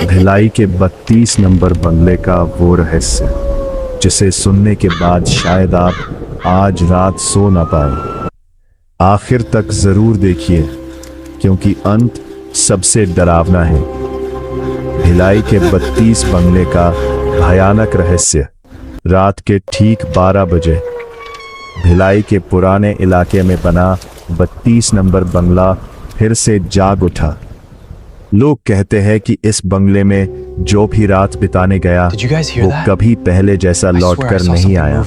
भिलाई के 32 नंबर बंगले का वो रहस्य जिसे सुनने के बाद शायद आप आज रात सो न पाए। आखिर तक जरूर देखिए क्योंकि अंत सबसे डरावना है। भिलाई के 32 बंगले का भयानक रहस्य। रात के ठीक 12 बजे भिलाई के पुराने इलाके में बना 32 नंबर बंगला फिर से जाग उठा। लोग कहते हैं कि इस बंगले में जो भी रात बिताने गया वो कभी पहले जैसा लौटकर नहीं आया।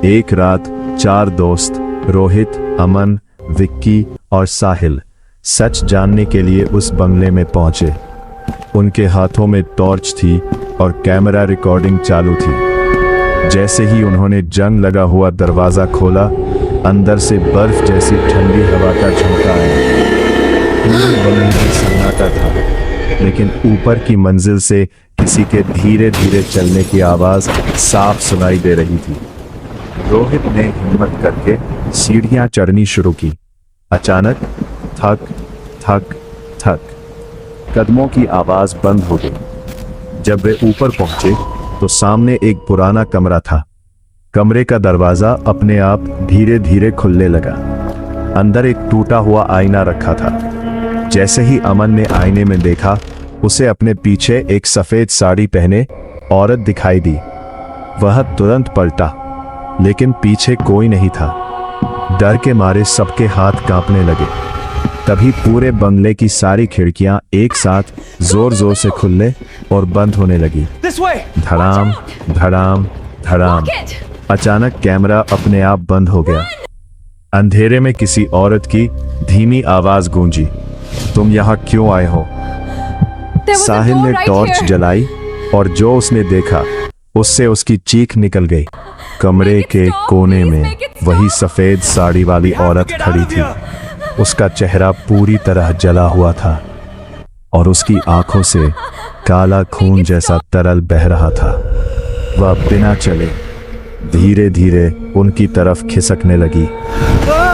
एक रात 4 दोस्त रोहित, अमन, विक्की और साहिल सच जानने के लिए उस बंगले में पहुंचे। उनके हाथों में टॉर्च थी और कैमरा रिकॉर्डिंग चालू थी। जैसे ही उन्होंने जंग लगा हुआ दरवाजा खोला, अंदर से बर्फ जैसी ठंडी हवा का झोंका आया। पूरे बंगले में सन्नाटा था, लेकिन ऊपर की मंजिल से किसी के धीरे धीरे चलने की आवाज साफ सुनाई दे रही थी। रोहित ने हिम्मत करके सीढ़ियां चढ़नी शुरू की। अचानक थक थक थक कदमों की आवाज बंद हो गई। जब वे ऊपर पहुंचे तो सामने एक पुराना कमरा था। कमरे का दरवाजा अपने आप धीरे धीरे खुलने लगा। अंदर एक टूटा हुआ आईना रखा था। जैसे ही अमन ने आईने में देखा, उसे अपने पीछे एक सफेद साड़ी पहने औरत दिखाई दी। वह तुरंत पलटा, लेकिन पीछे कोई नहीं था। डर के मारे सबके हाथ कांपने लगे। तभी पूरे बंगले की सारी खिड़कियां एक साथ जोर जोर से खुलने और बंद होने लगी। धड़ाम धड़ाम धड़ाम। अचानक कैमरा अपने आप बंद हो गया। अंधेरे में किसी औरत की धीमी आवाज गूंजी, तुम यहाँ क्यों आए हो? साहिल ने टॉर्च जलाई और जो उसने देखा उससे उसकी चीख निकल गई। कमरे के कोने में वही सफेद साड़ी वाली औरत खड़ी थी। उसका चेहरा पूरी तरह जला हुआ था और उसकी आंखों से काला खून जैसा तरल बह रहा था। वह बिना चले धीरे धीरे उनकी तरफ खिसकने लगी।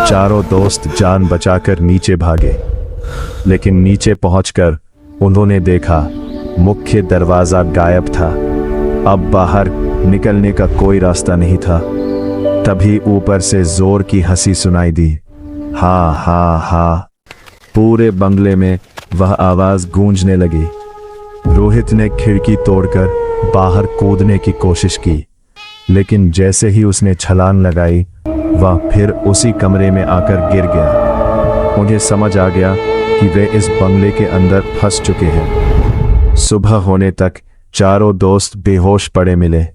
चारों दोस्त जान बचाकर नीचे भागे, लेकिन नीचे पहुंचकर उन्होंने देखा मुख्य दरवाजा गायब था। अब बाहर निकलने का कोई रास्ता नहीं था। तभी ऊपर से जोर की हंसी सुनाई दी। हा हा हा। पूरे बंगले में वह आवाज गूंजने लगी। रोहित ने खिड़की तोड़कर बाहर कूदने की कोशिश की, लेकिन जैसे ही उसने छलांग लगाई, वह फिर उसी कमरे में आकर गिर गया। उन्हें समझ आ गया कि वे इस बंगले के अंदर फंस चुके हैं। सुबह होने तक चारों दोस्त बेहोश पड़े मिले।